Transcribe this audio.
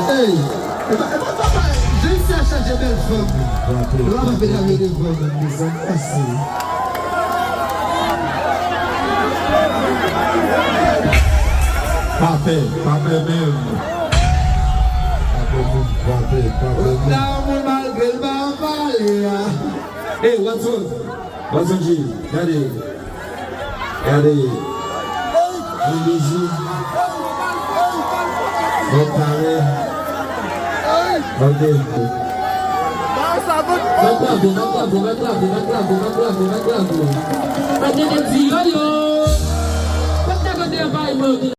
Hey, je suis à changer belle femme. Là, on va faire des femmes. Parfait même. Hey, what's up? What's up, G? Regardez. On bisou. On parle. Ok. Va